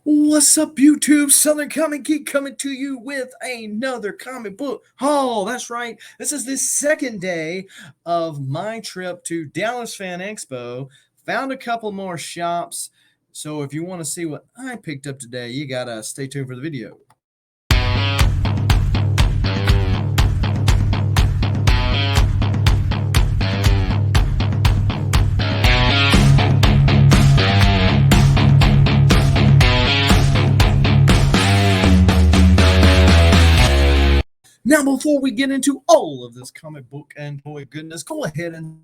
What's up, YouTube? Southern Comic Geek coming to you with another comic book haul. That's right. This is the second day of my trip to Dallas Fan Expo. Found a couple more shops. So if you want to see what I picked up today, you gotta stay tuned for the video. Now, before we get into all of this comic book and toy goodness, go ahead and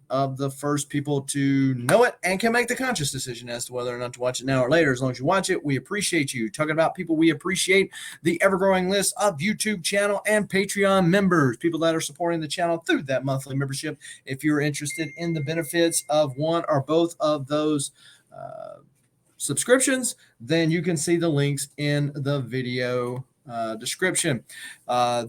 of the first people to know it and can make the conscious decision as to whether or not to watch it now or later. As long as you watch it, we appreciate you. Talking about people we appreciate, the ever-growing list of YouTube channel and Patreon members, people that are supporting the channel through that monthly membership. If you're interested in the benefits of one or both of those subscriptions, then you can see the links in the video description.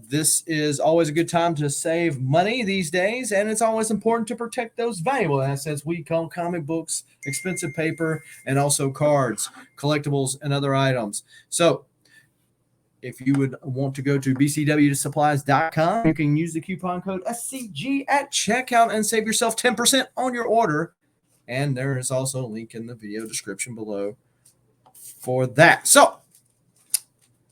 This is always a good time to save money these days, and it's always important to protect those valuable assets we call comic books, expensive paper, and also cards, collectibles, and other items. So if you would want to go to bcwsupplies.com, you can use the coupon code SCG at checkout and save yourself 10% on your order. And there is also a link in the video description below for that. So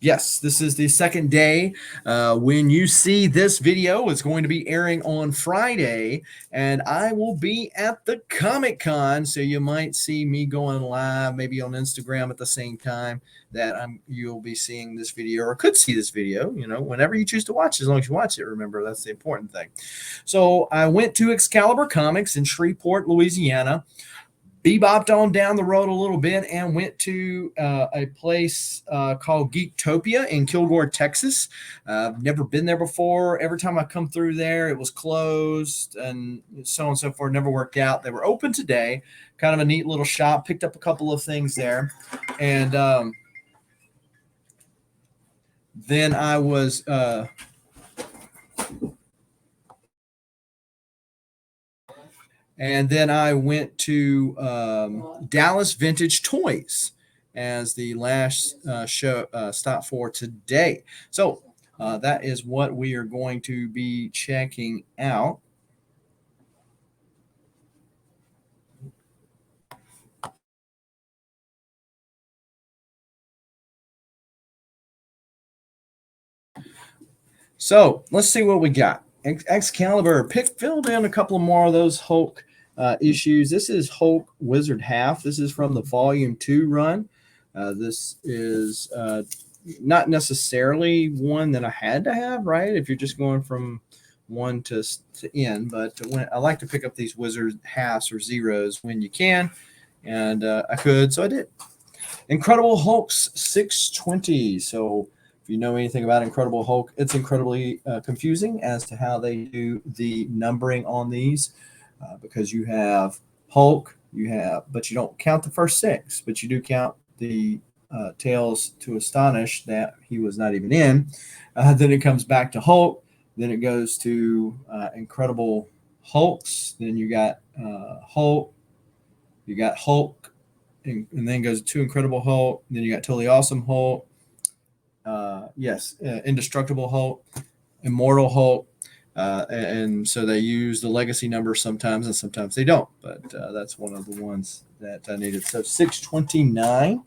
yes, this is the second day. When you see this video, it's going to be airing on Friday, and I will be at the Comic-Con, so you might see me going live, maybe on Instagram at the same time that you'll be seeing this video, or could see this video, whenever you choose to watch, as long as you watch it. Remember, that's the important thing. So I went to Excalibur Comics in Shreveport, Louisiana. Bebopped on down the road a little bit and went to a place called Geektopia in Kilgore, Texas. I've never been there before. Every time I come through there, it was closed and so on and so forth. Never worked out. They were open today. Kind of a neat little shop. Picked up a couple of things there. And then I was... And then I went to Dallas Vintage Toys as the last stop for today. So that is what we are going to be checking out. So let's see what we got. Excalibur filled in a couple more of those Hulk issues. This is Hulk Wizard Half. This is from the Volume 2 run. This is not necessarily one that I had to have, right? If you're just going from one to end, but I like to pick up these Wizard Halves or Zeros when you can, and I could, so I did. Incredible Hulk's 620. So if you know anything about Incredible Hulk, it's incredibly confusing as to how they do the numbering on these because you have Hulk, but you don't count the first six, but you do count the Tales to Astonish that he was not even in. Then it comes back to Hulk. Then it goes to Incredible Hulks. Then you got Hulk. You got Hulk, and then goes to Incredible Hulk. Then you got Totally Awesome Hulk. Indestructible Hulk, Immortal Hulk. And so they use the legacy number sometimes, and sometimes they don't. But that's one of the ones that I needed. So 629.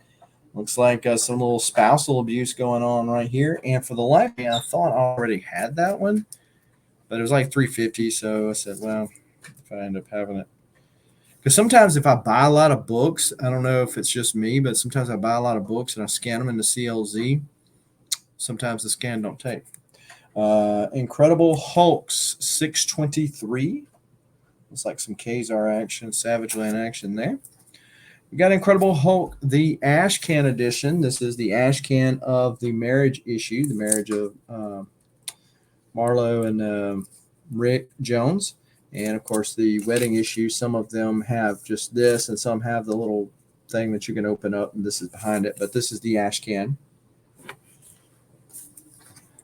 Looks like some little spousal abuse going on right here. And for the life of me, I thought I already had that one, but it was like $350. So I said, well, if I end up having it. Because sometimes if I buy a lot of books, I don't know if it's just me, but sometimes I buy a lot of books and I scan them into CLZ. Sometimes the scan don't take. Incredible Hulks 623. Looks like some Kazar action, Savage Land action there. We got Incredible Hulk, the Ash Can edition. This is the Ash Can of the marriage issue, the marriage of Marlo and Rick Jones. And, of course, the wedding issue, some of them have just this, and some have the little thing that you can open up, and this is behind it. But this is the Ash Can.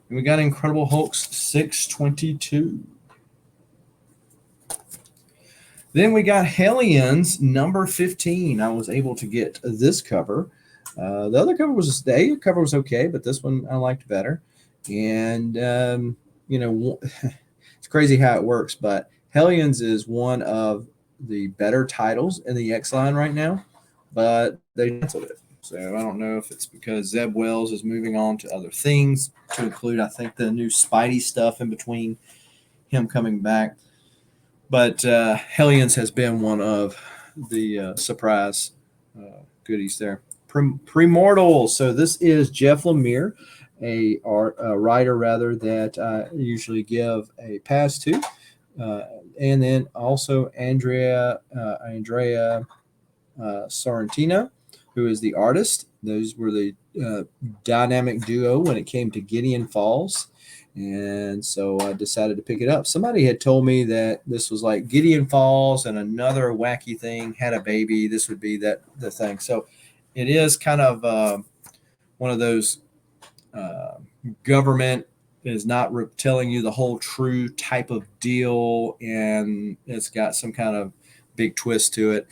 And we got Incredible Hulk's 622. Then we got Hellions number 15. I was able to get this cover. The other cover was the cover was okay, but this one I liked better. And it's crazy how it works, but Hellions is one of the better titles in the X line right now, but they canceled it. So I don't know if it's because Zeb Wells is moving on to other things, to include, I think, the new Spidey stuff in between him coming back. But Hellions has been one of the surprise goodies there. Premortal. So this is Jeff Lemire, a writer rather that I usually give a pass to, and then also Andrea Sorrentino, who is the artist. Those were the dynamic duo when it came to Gideon Falls. And so I decided to pick it up. Somebody had told me that this was like Gideon Falls and another wacky thing had a baby. This would be the thing. So it is kind of one of those government is not telling you the whole true type of deal, and it's got some kind of big twist to it.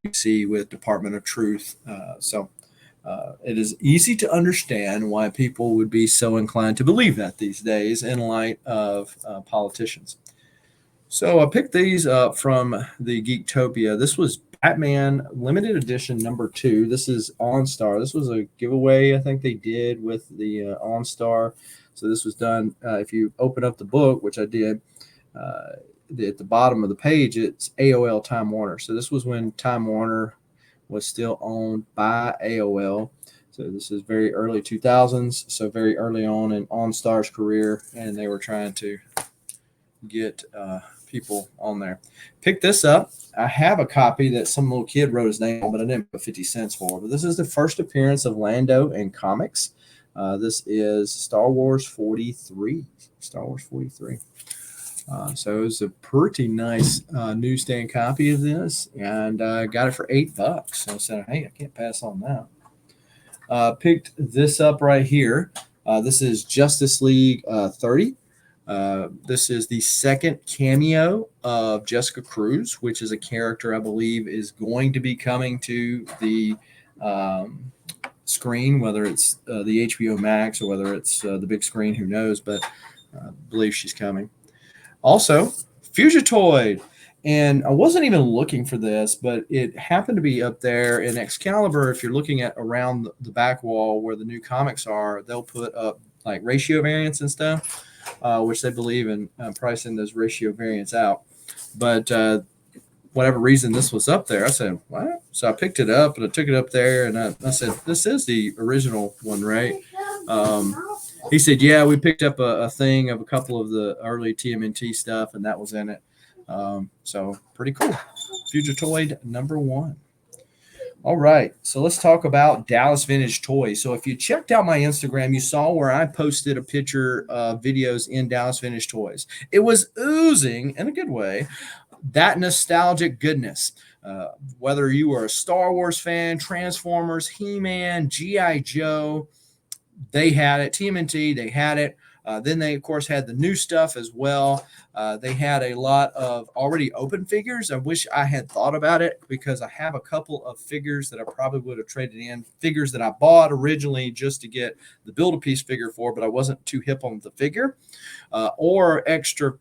You see with Department of Truth. It is easy to understand why people would be so inclined to believe that these days in light of politicians. So I picked these up from the Geektopia. This was Batman Limited Edition number 2. This is OnStar. This was a giveaway I think they did with the OnStar. So this was done. If you open up the book, which I did, at the bottom of the page, it's AOL Time Warner. So this was when Time Warner was still owned by AOL. So this is very early 2000s, so very early on in OnStar's career, and they were trying to get people on there. Pick this up. I have a copy that some little kid wrote his name on, but I didn't put 50 cents for. But this is the first appearance of Lando in comics. This is Star Wars 43. Star Wars 43. So it was a pretty nice newsstand copy of this, and I got it for $8. So I said, hey, I can't pass on that. Picked this up right here. This is Justice League 30. This is the second cameo of Jessica Cruz, which is a character I believe is going to be coming to the screen, whether it's the HBO Max or whether it's the big screen, who knows, but I believe she's coming. Also, Fugitoid. And I wasn't even looking for this, but it happened to be up there in Excalibur. If you're looking at around the back wall where the new comics are, they'll put up like ratio variants and stuff, which they believe in pricing those ratio variants out. But whatever reason this was up there, I said, what? So I picked it up and I took it up there and I said, this is the original one, right? He said, yeah, we picked up a thing of a couple of the early TMNT stuff, and that was in it. So pretty cool. Fugitoid number 1. All right, so let's talk about Dallas Vintage Toys. So if you checked out my Instagram, you saw where I posted a picture of videos in Dallas Vintage Toys. It was oozing, in a good way, that nostalgic goodness. Whether you were a Star Wars fan, Transformers, He-Man, G.I. Joe, they had it. TMNT, they had it. Then they, of course, had the new stuff as well. They had a lot of already open figures. I wish I had thought about it because I have a couple of figures that I probably would have traded in, figures that I bought originally just to get the Build-A-Piece figure for, but I wasn't too hip on the figure, or extra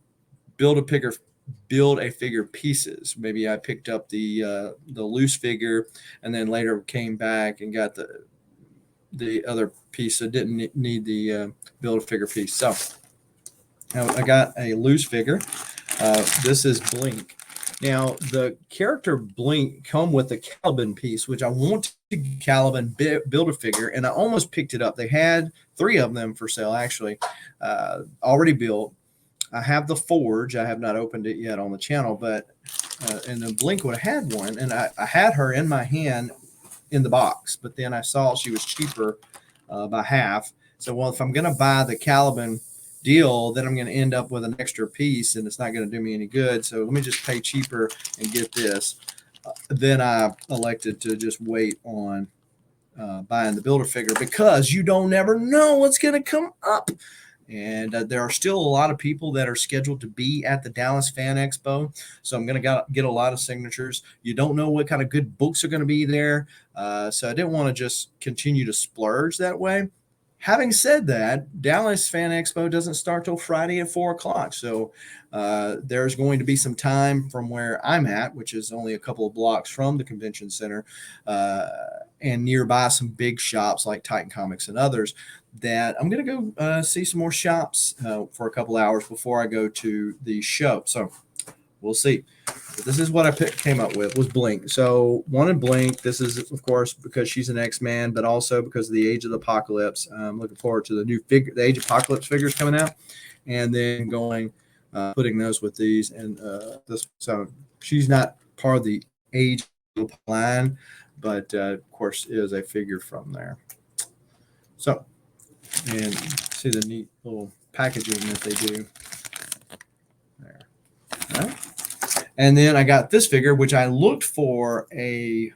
Build-A-Figure pieces. Maybe I picked up the loose figure and then later came back and got the other piece. So didn't need the Build-A-Figure piece. So I got a loose figure. This is Blink. Now the character Blink come with a Caliban piece, which I want to Caliban Build-A-Figure, and I almost picked it up. They had 3 of them for sale actually, already built. I have the Forge. I have not opened it yet on the channel, but and then Blink would have had one, and I had her in my hand in the box, but then I saw she was cheaper by half. So, well, if I'm going to buy the Caliban deal, then I'm going to end up with an extra piece, and it's not going to do me any good. So let me just pay cheaper and get this. Then I elected to just wait on buying the builder figure, because you don't never know what's going to come up. And there are still a lot of people that are scheduled to be at the Dallas Fan Expo. So I'm going to get a lot of signatures. You don't know what kind of good books are going to be there. So I didn't want to just continue to splurge that way. Having said that, Dallas Fan Expo doesn't start till Friday at 4 o'clock. So there's going to be some time from where I'm at, which is only a couple of blocks from the convention center, and nearby some big shops like Titan Comics and others, that I'm going to go see some more shops for a couple hours before I go to the show. So we'll see. But this is what I came up with, was Blink. So wanted Blink. This is, of course, because she's an X-Man, but also because of the Age of the Apocalypse. I'm looking forward to the new figure, the Age of Apocalypse figures coming out, and then putting those with these. And this, so she's not part of the Age line, but of course is a figure from there. So, and see the neat little packaging that they do there. All right. And then I got this figure, which I looked for a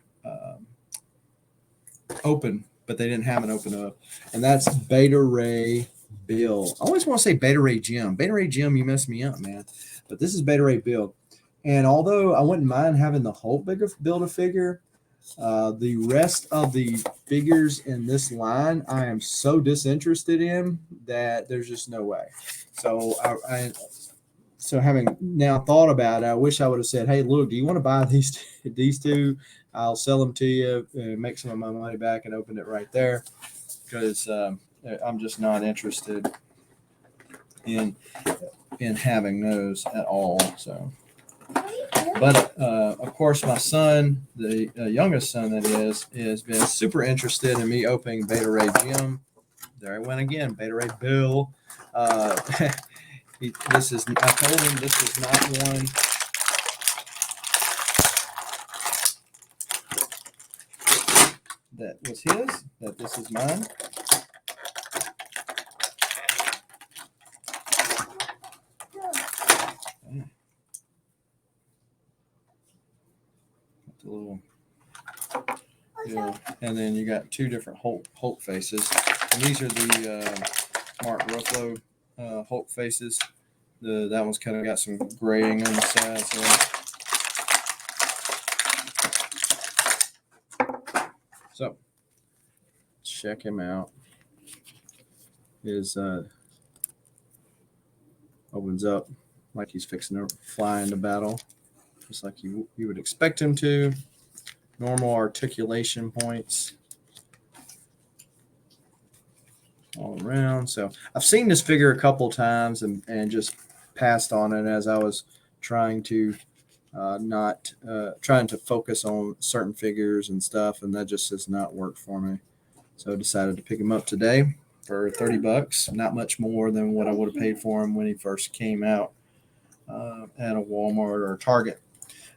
open, but they didn't have an open up. And that's Beta Ray Bill. I always want to say Beta Ray Jim. Beta Ray Jim, you messed me up, man. But this is Beta Ray Bill. And although I wouldn't mind having the Hulk build a figure, the rest of the figures in this line, I am so disinterested in that there's just no way. So So having now thought about it, I wish I would have said, "Hey, look, do you want to buy these two? I'll sell them to you and make some of my money back and open it right there," because I'm just not interested in having those at all. So, but of course, my son, the youngest son that is, has been super interested in me opening Beta Ray Jim. There I went again, Beta Ray Bill. I told him this is not one that was his, that this is mine. That's a little, yeah. And then you got two different Hulk faces. And these are the Mark Ruffalo Hulk faces. That one's kind of got some graying on the side. So check him out. His opens up like he's fixing to fly into battle, just like you would expect him to. Normal articulation points all around. So I've seen this figure a couple times and just passed on it as I was trying to trying to focus on certain figures and stuff, and that just has not worked for me. So I decided to pick him up today for $30, not much more than what I would have paid for him when he first came out at a Walmart or a Target.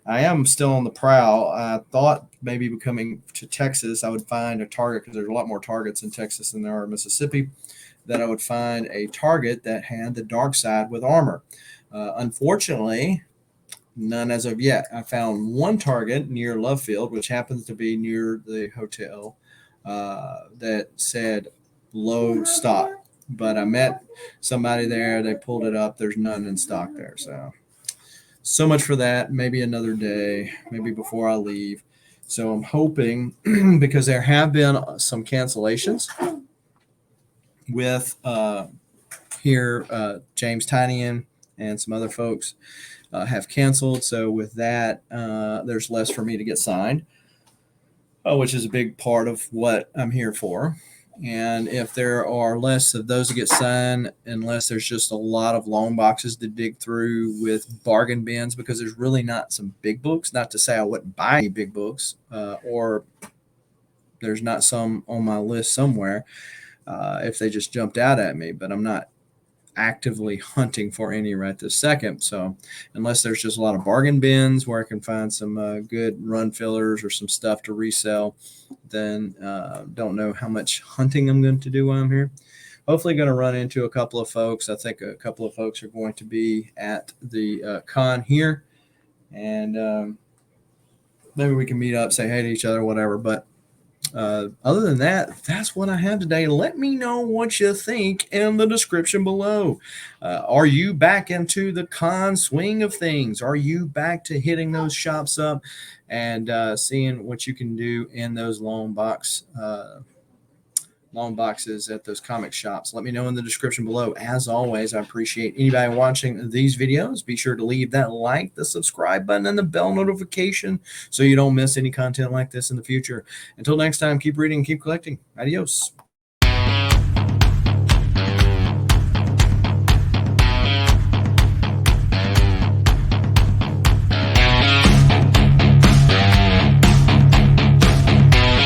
I am still on the prowl. I thought maybe coming to Texas, I would find a Target, because there's a lot more Targets in Texas than there are in Mississippi, that I would find a Target that had the dark side with armor. Unfortunately, none as of yet. I found one Target near Love Field, which happens to be near the hotel, that said low stock. But I met somebody there. They pulled it up. There's none in stock there. So much for that. Maybe another day, maybe before I leave. So I'm hoping, because there have been some cancellations with James Tynion and some other folks have canceled. So with that, there's less for me to get signed, which is a big part of what I'm here for. And if there are less of those that get signed, unless there's just a lot of long boxes to dig through with bargain bins, because there's really not some big books. Not to say I wouldn't buy any big books, or there's not some on my list somewhere if they just jumped out at me, but I'm not actively hunting for any right this second. So unless there's just a lot of bargain bins where I can find some good run fillers or some stuff to resell, then don't know how much hunting I'm going to do while I'm here. Hopefully going to run into a couple of folks. I think a couple of folks are going to be at the con here, and maybe we can meet up, say hey to each other, whatever. But Other than that, that's what I have today. Let me know what you think in the description below. Are you back into the con swing of things? Are you back to hitting those shops up and seeing what you can do in those long boxes at those comic shops? Let me know in the description below. As always, I appreciate anybody watching these videos. Be sure to leave that like, the subscribe button, and the bell notification so you don't miss any content like this in the future. Until next time, keep reading, keep collecting. Adios.